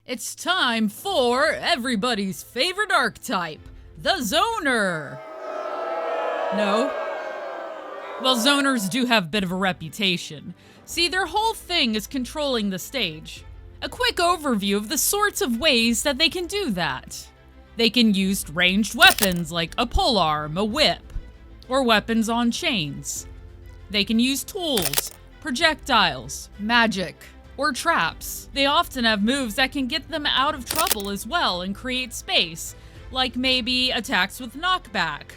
It's time for everybody's favorite archetype, the Zoner. No? Well, Zoners do have a bit of a reputation. See, their whole thing is controlling the stage. A quick overview of the sorts of ways that they can do that. They can use ranged weapons like a polearm, a whip, or weapons on chains. They can use tools, projectiles, magic, or traps. They often have moves that can get them out of trouble as well and create space, like maybe attacks with knockback,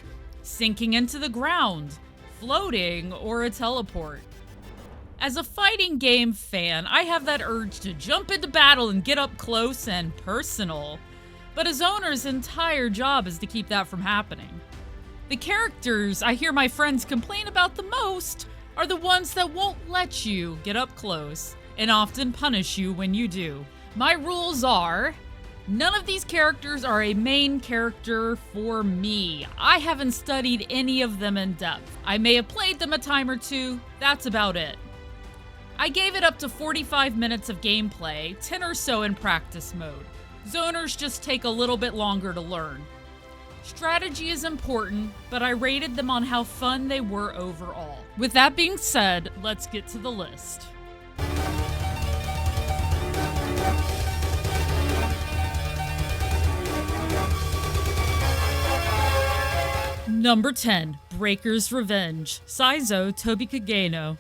sinking into the ground, floating, or a teleport. As a fighting game fan, I have that urge to jump into battle and get up close and personal, but a Zoner's entire job is to keep that from happening. The characters I hear my friends complain about the most are the ones that won't let you get up close, and often punish you when you do. My rules are, none of these characters are a main character for me. I haven't studied any of them in depth. I may have played them a time or two, that's about it. I gave it up to 45 minutes of gameplay, 10 or so in practice mode. Zoners just take a little bit longer to learn. Strategy is important, but I rated them on how fun they were overall. With that being said, let's get to the list. Number 10, Breaker's Revenge, Saizo Tobikageno.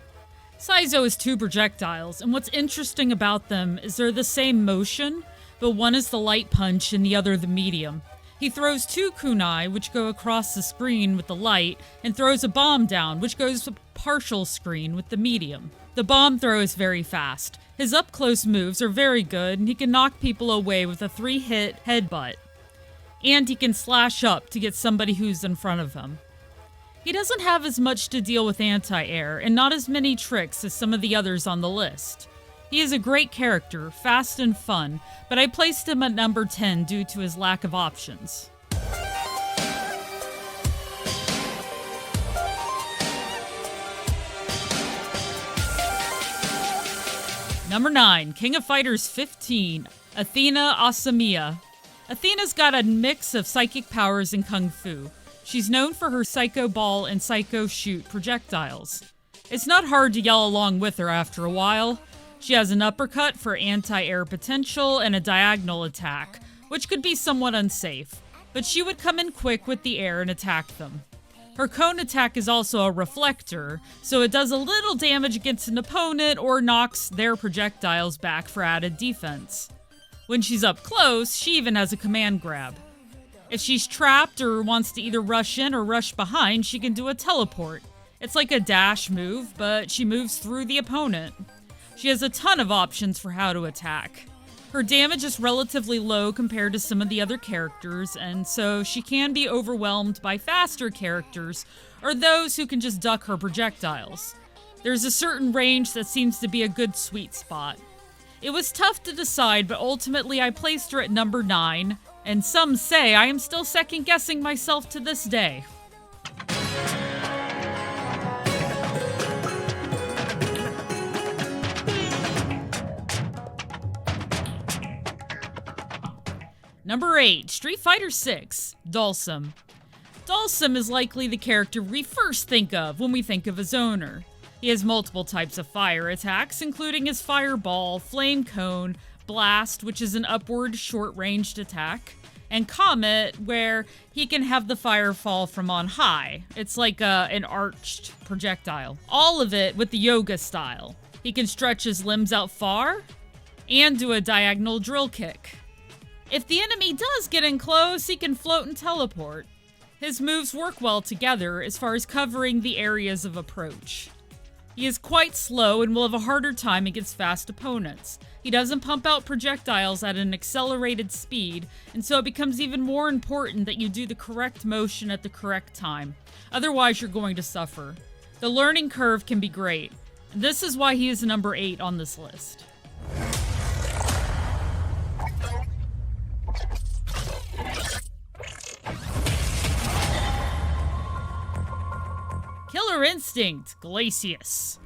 Saizo has two projectiles, and what's interesting about them is they're the same motion, but one is the light punch and the other the medium. He throws two kunai, which go across the screen with the light, and throws a bomb down, which goes to partial screen with the medium. The bomb throw is very fast. His up-close moves are very good, and he can knock people away with a 3-hit headbutt. And he can slash up to get somebody who's in front of him. He doesn't have as much to deal with anti-air, and not as many tricks as some of the others on the list. He is a great character, fast and fun, but I placed him at number 10 due to his lack of options. Number 9, King of Fighters 15, Athena Asamiya. Athena's got a mix of psychic powers and kung fu. She's known for her Psycho Ball and Psycho Shoot projectiles. It's not hard to yell along with her after a while. She has an uppercut for anti-air potential and a diagonal attack, which could be somewhat unsafe, but she would come in quick with the air and attack them. Her cone attack is also a reflector, so it does a little damage against an opponent or knocks their projectiles back for added defense. When she's up close, she even has a command grab. If she's trapped or wants to either rush in or rush behind, she can do a teleport. It's like a dash move, but she moves through the opponent. She has a ton of options for how to attack. Her damage is relatively low compared to some of the other characters, and so she can be overwhelmed by faster characters or those who can just duck her projectiles. There's a certain range that seems to be a good sweet spot. It was tough to decide, but ultimately I placed her at number 9, and some say I am still second-guessing myself to this day. Number 8, Street Fighter 6, Dhalsim. Dhalsim is likely the character we first think of when we think of a Zoner. He has multiple types of fire attacks, including his Fireball, Flame Cone, Blast, which is an upward short-ranged attack, and Comet, where he can have the fire fall from on high. It's like an arched projectile. All of it with the yoga style. He can stretch his limbs out far and do a diagonal drill kick. If the enemy does get in close, he can float and teleport. His moves work well together as far as covering the areas of approach. He is quite slow and will have a harder time against fast opponents. He doesn't pump out projectiles at an accelerated speed, and so it becomes even more important that you do the correct motion at the correct time. Otherwise, you're going to suffer. The learning curve can be great. This is why he is number 8 on this list. Killer Instinct, Glacius.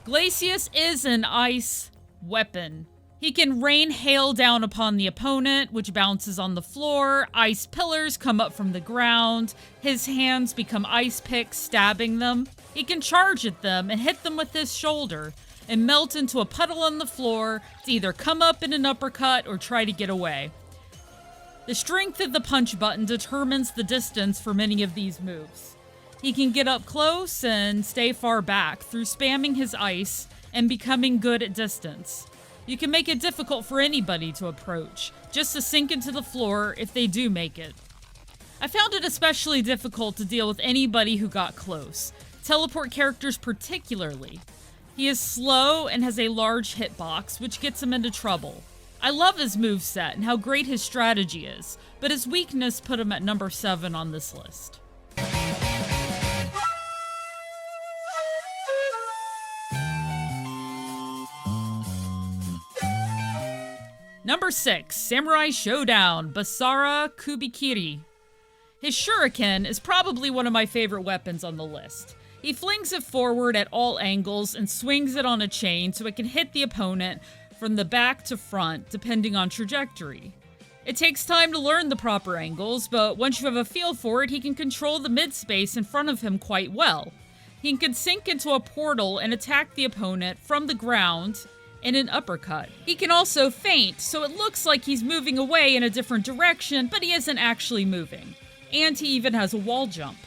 Glacius is an ice weapon. He can rain hail down upon the opponent, which bounces on the floor. Ice pillars come up from the ground. His hands become ice picks, stabbing them. He can charge at them and hit them with his shoulder and melt into a puddle on the floor to either come up in an uppercut or try to get away. The strength of the punch button determines the distance for many of these moves. He can get up close and stay far back through spamming his ice and becoming good at distance. You can make it difficult for anybody to approach, just to sink into the floor if they do make it. I found it especially difficult to deal with anybody who got close, teleport characters particularly. He is slow and has a large hitbox, which gets him into trouble. I love his moveset and how great his strategy is, but his weakness put him at number 7 on this list. Number 6, Samurai Shodown, Basara Kubikiri. His shuriken is probably one of my favorite weapons on the list. He flings it forward at all angles and swings it on a chain so it can hit the opponent from the back to front, depending on trajectory. It takes time to learn the proper angles, but once you have a feel for it, he can control the mid-space in front of him quite well. He can sink into a portal and attack the opponent from the ground in an uppercut. He can also feint, so it looks like he's moving away in a different direction, but he isn't actually moving. And he even has a wall jump.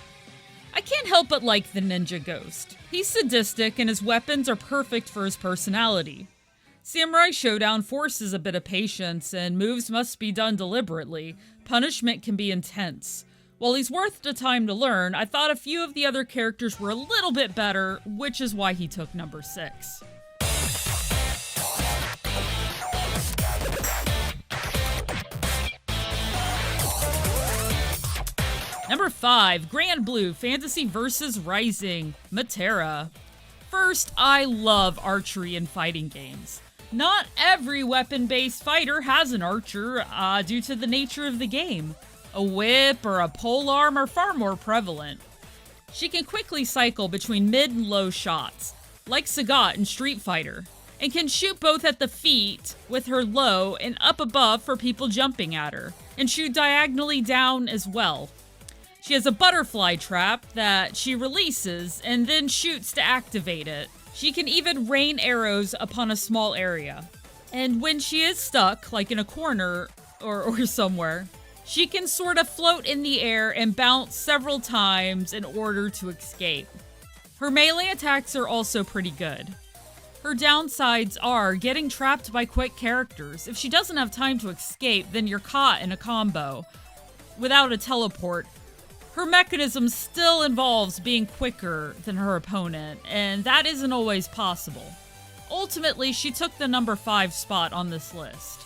I can't help but like the Ninja Ghost. He's sadistic and his weapons are perfect for his personality. Samurai Shodown forces a bit of patience and moves must be done deliberately. Punishment can be intense. While he's worth the time to learn, I thought a few of the other characters were a little bit better, which is why he took number 6. Number 5, Granblue Fantasy vs. Rising, Matera. First, I love archery in fighting games. Not every weapon-based fighter has an archer due to the nature of the game. A whip or a polearm are far more prevalent. She can quickly cycle between mid and low shots, like Sagat in Street Fighter, and can shoot both at the feet with her low and up above for people jumping at her, and shoot diagonally down as well. She has a butterfly trap that she releases and then shoots to activate it. She can even rain arrows upon a small area. And when she is stuck, like in a corner or somewhere, she can sort of float in the air and bounce several times in order to escape. Her melee attacks are also pretty good. Her downsides are getting trapped by quick characters. If she doesn't have time to escape, then you're caught in a combo. Without a teleport, her mechanism still involves being quicker than her opponent, and that isn't always possible. Ultimately, she took the number 5 spot on this list.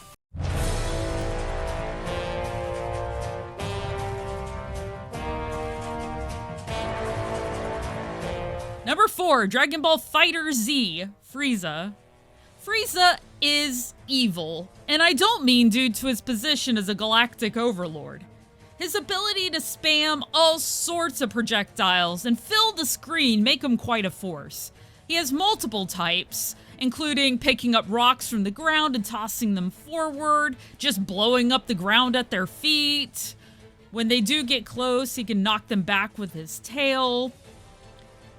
Number 4, Dragon Ball FighterZ, Frieza. Frieza is evil, and I don't mean due to his position as a galactic overlord. His ability to spam all sorts of projectiles and fill the screen make him quite a force. He has multiple types, including picking up rocks from the ground and tossing them forward, just blowing up the ground at their feet. When they do get close, he can knock them back with his tail.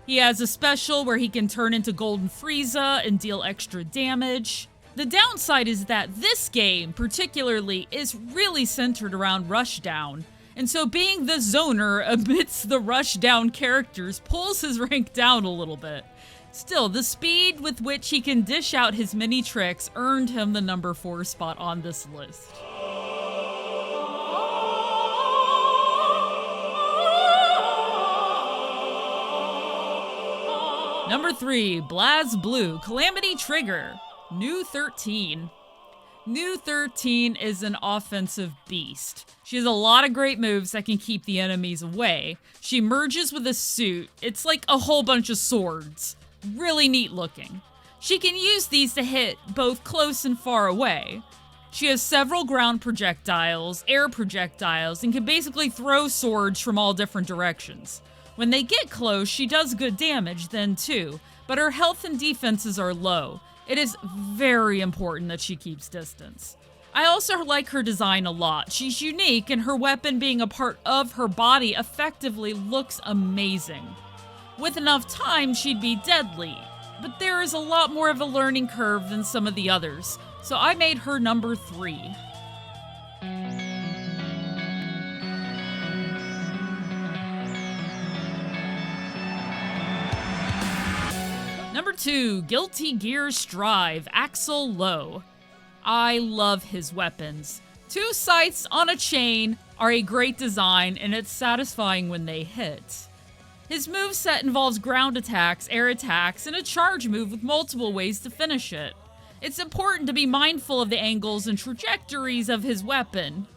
He has a special where he can turn into Golden Frieza and deal extra damage. The downside is that this game, particularly, is really centered around Rushdown, and so being the zoner amidst the Rushdown characters pulls his rank down a little bit. Still, the speed with which he can dish out his many tricks earned him the number 4 spot on this list. Number 3, Blazblue, Calamity Trigger, New 13. New 13 is an offensive beast. She has a lot of great moves that can keep the enemies away. She merges with a suit. It's like a whole bunch of swords. Really neat looking. She can use these to hit both close and far away. She has several ground projectiles, air projectiles, and can basically throw swords from all different directions. When they get close, she does good damage then too, but her health and defenses are low, It is very important that she keeps distance. I also like her design a lot. She's unique, and her weapon being a part of her body effectively looks amazing. With enough time, she'd be deadly, but there is a lot more of a learning curve than some of the others, so I made her number 3. Number 2, Guilty Gear Strive, Axel Low. I love his weapons. 2 sights on a chain are a great design, and it's satisfying when they hit. His moveset involves ground attacks, air attacks, and a charge move with multiple ways to finish it. It's important to be mindful of the angles and trajectories of his weapon.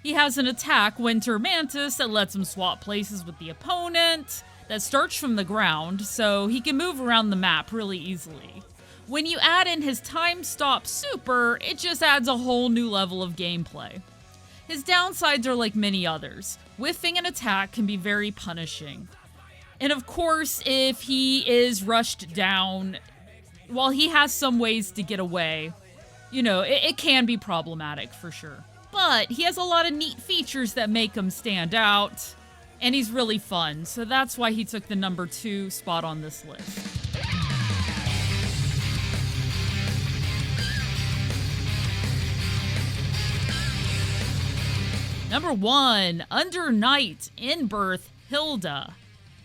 He has an attack, Winter Mantis, that lets him swap places with the opponent, that starts from the ground, so he can move around the map really easily. When you add in his time stop super, it just adds a whole new level of gameplay. His downsides are like many others. Whiffing an attack can be very punishing. And of course, if he is rushed down, while he has some ways to get away, it can be problematic for sure. But he has a lot of neat features that make him stand out, and he's really fun, so that's why he took the number 2 spot on this list. Number 1, Under Night, In-Birth, Hilda.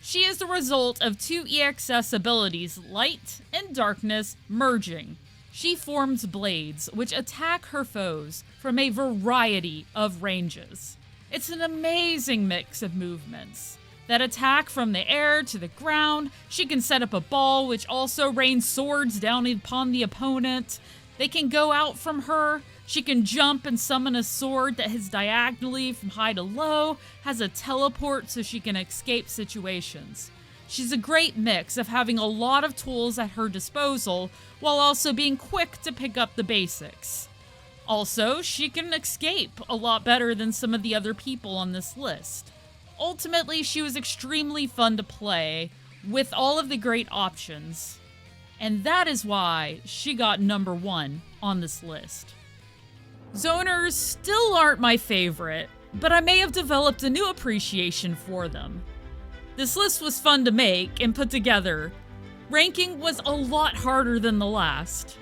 She is the result of 2 EXS abilities, Light and Darkness, merging. She forms blades, which attack her foes from a variety of ranges. It's an amazing mix of movements that attack from the air to the ground. She can set up a ball, which also rains swords down upon the opponent. They can go out from her. She can jump and summon a sword that hits diagonally from high to low, has a teleport so she can escape situations. She's a great mix of having a lot of tools at her disposal, while also being quick to pick up the basics. Also, she can escape a lot better than some of the other people on this list. Ultimately, she was extremely fun to play, with all of the great options. And that is why she got number 1 on this list. Zoners still aren't my favorite, but I may have developed a new appreciation for them. This list was fun to make and put together. Ranking was a lot harder than the last.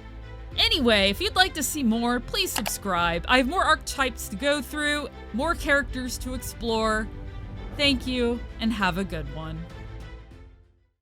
Anyway, if you'd like to see more, please subscribe. I have more archetypes to go through, more characters to explore. Thank you, and have a good one.